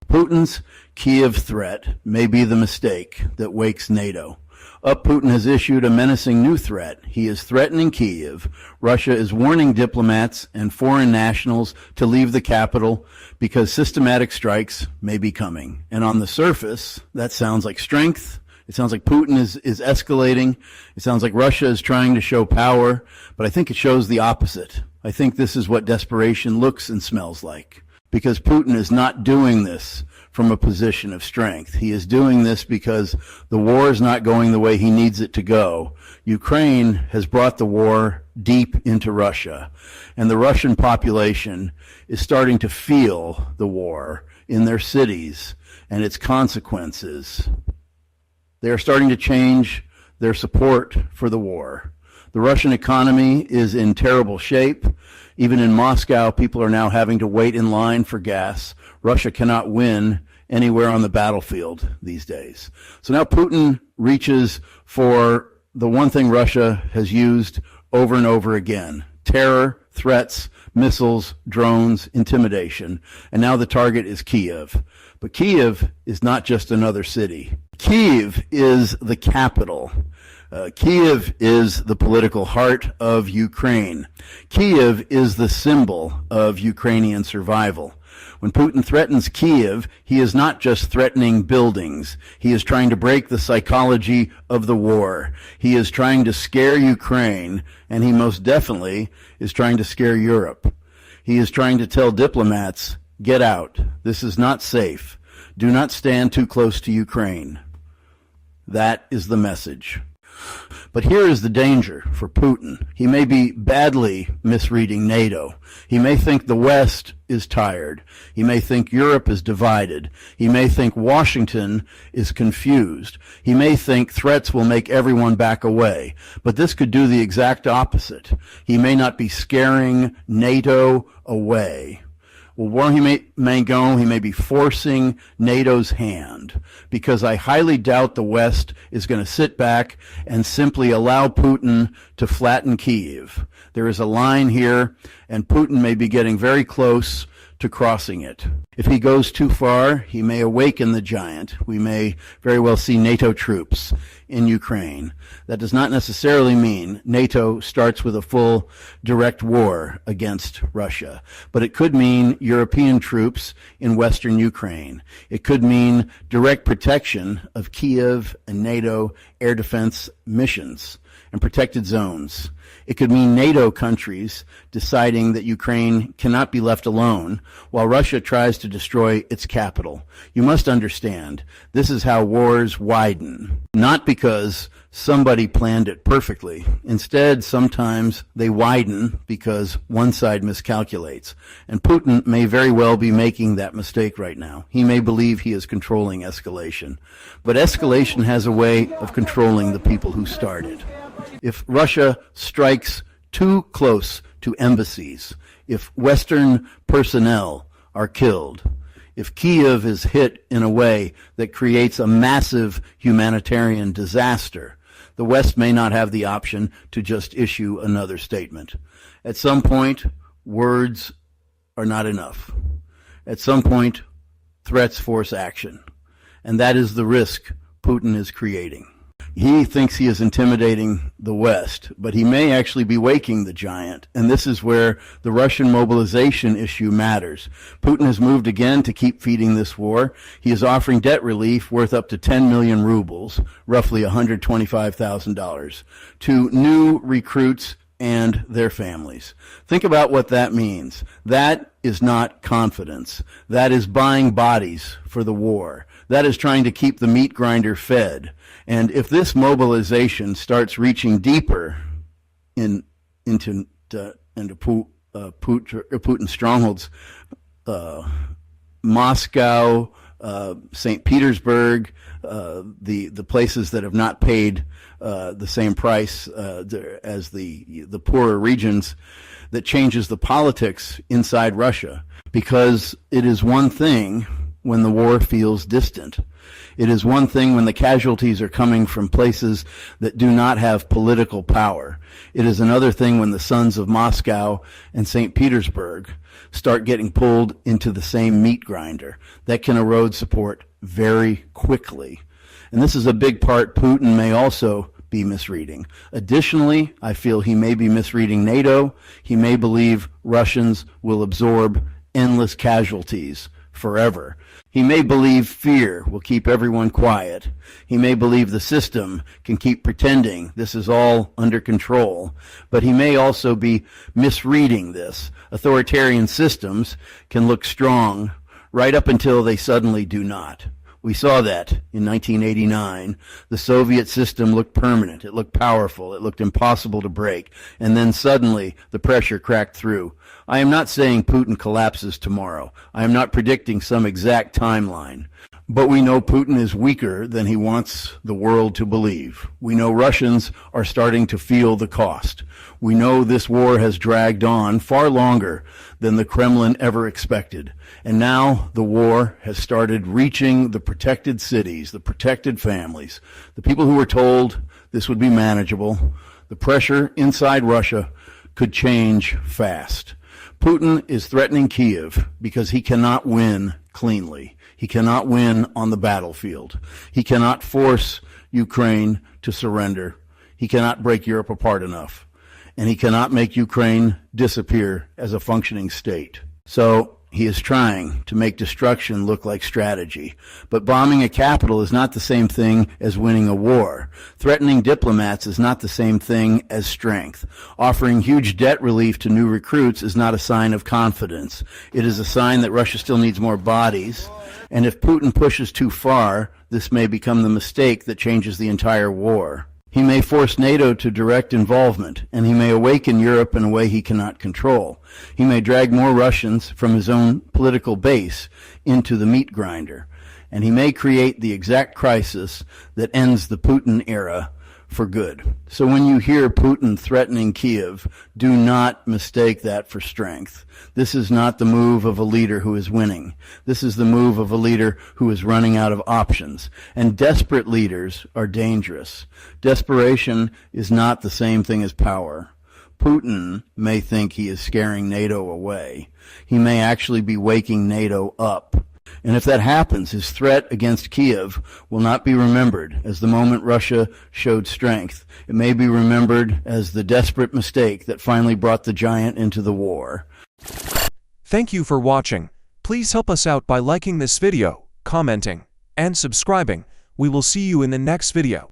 Putin's Kyiv threat may be the mistake that wakes NATO. Putin has issued a menacing new threat. He is threatening Kyiv. Russia is warning diplomats and foreign nationals to leave the capital because systematic strikes may be coming. And on the surface, that sounds like strength. It sounds like Putin is escalating. It sounds like Russia is trying to show power, but I think it shows the opposite. I think this is what desperation looks and smells like, because Putin is not doing this from a position of strength. He is doing this because the war is not going the way he needs it to go. Ukraine has brought the war deep into Russia, and the Russian population is starting to feel the war in their cities and its consequences. They are starting to change their support for the war. The Russian economy is in terrible shape. Even in Moscow, people are now having to wait in line for gas. Russia cannot win anywhere on the battlefield these days. So now Putin reaches for the one thing Russia has used over and over again: terror, threats, missiles, drones, intimidation. And now the target is Kyiv. But Kyiv is not just another city. Kyiv is the capital. Kyiv is the political heart of Ukraine. Kyiv is the symbol of Ukrainian survival. When Putin threatens Kyiv, he is not just threatening buildings. He is trying to break the psychology of the war. He is trying to scare Ukraine, and he most definitely is trying to scare Europe. He is trying to tell diplomats, get out. This is not safe. Do not stand too close to Ukraine. That is the message. But here is the danger for Putin. He may be badly misreading NATO. He may think the West is tired. He may think Europe is divided. He may think Washington is confused. He may think threats will make everyone back away. But this could do the exact opposite. He may not be scaring NATO away. Well, where he may go, he may be forcing NATO's hand, because I highly doubt the West is going to sit back and simply allow Putin to flatten Kyiv. There is a line here, and Putin may be getting very close to crossing it. If he goes too far, he may awaken the giant. We may very well see NATO troops in Ukraine. That does not necessarily mean NATO starts with a full direct war against Russia, but it could mean European troops in western Ukraine. It could mean direct protection of Kyiv and NATO air defense missions and protected zones. It could mean NATO countries deciding that Ukraine cannot be left alone while Russia tries to destroy its capital. You must understand, this is how wars widen, not because somebody planned it perfectly. Instead, sometimes they widen because one side miscalculates. And Putin may very well be making that mistake right now. He may believe he is controlling escalation. But escalation has a way of controlling the people who started. If Russia strikes too close to embassies, if Western personnel are killed, if Kyiv is hit in a way that creates a massive humanitarian disaster, the West may not have the option to just issue another statement. At some point, words are not enough. At some point, threats force action. And that is the risk Putin is creating. He thinks he is intimidating the West, but he may actually be waking the giant, and this is where the Russian mobilization issue matters. Putin has moved again to keep feeding this war. He is offering debt relief worth up to 10 million rubles, roughly $125,000, to new recruits and their families. Think about what that means. That is not confidence. That is buying bodies for the war. That is trying to keep the meat grinder fed. And if this mobilization starts reaching deeper into Putin's strongholds, Moscow, St. Petersburg, the places that have not paid the same price as the poorer regions, that changes the politics inside Russia. Because it is one thing when the war feels distant. It is one thing when the casualties are coming from places that do not have political power. It is another thing when the sons of Moscow and St. Petersburg start getting pulled into the same meat grinder. That can erode support very quickly. And this is a big part Putin may also be misreading. Additionally, I feel he may be misreading NATO. He may believe Russians will absorb endless casualties forever. He may believe fear will keep everyone quiet. He may believe the system can keep pretending this is all under control. But he may also be misreading this. Authoritarian systems can look strong right up until they suddenly do not. We saw that in 1989. The Soviet system looked permanent. It looked powerful. It looked impossible to break. And then suddenly the pressure cracked through. I am not saying Putin collapses tomorrow. I am not predicting some exact timeline. But we know Putin is weaker than he wants the world to believe. We know Russians are starting to feel the cost. We know this war has dragged on far longer than the Kremlin ever expected. And now the war has started reaching the protected cities, the protected families, the people who were told this would be manageable. The pressure inside Russia could change fast. Putin is threatening Kyiv because he cannot win cleanly. He cannot win on the battlefield. He cannot force Ukraine to surrender. He cannot break Europe apart enough. And he cannot make Ukraine disappear as a functioning state. So he is trying to make destruction look like strategy. But bombing a capital is not the same thing as winning a war. Threatening diplomats is not the same thing as strength. Offering huge debt relief to new recruits is not a sign of confidence. It is a sign that Russia still needs more bodies. And if Putin pushes too far, this may become the mistake that changes the entire war. He may force NATO to direct involvement, and he may awaken Europe in a way he cannot control. He may drag more Russians from his own political base into the meat grinder, and he may create the exact crisis that ends the Putin era for good. So when you hear Putin threatening Kyiv, do not mistake that for strength. This is not the move of a leader who is winning. This is the move of a leader who is running out of options. And desperate leaders are dangerous. Desperation is not the same thing as power. Putin may think he is scaring NATO away. He may actually be waking NATO up. And if that happens, his threat against Kyiv will not be remembered as the moment Russia showed strength. It may be remembered as the desperate mistake that finally brought the giant into the war. Thank you for watching. Please help us out by liking this video, commenting, and subscribing. We will see you in the next video.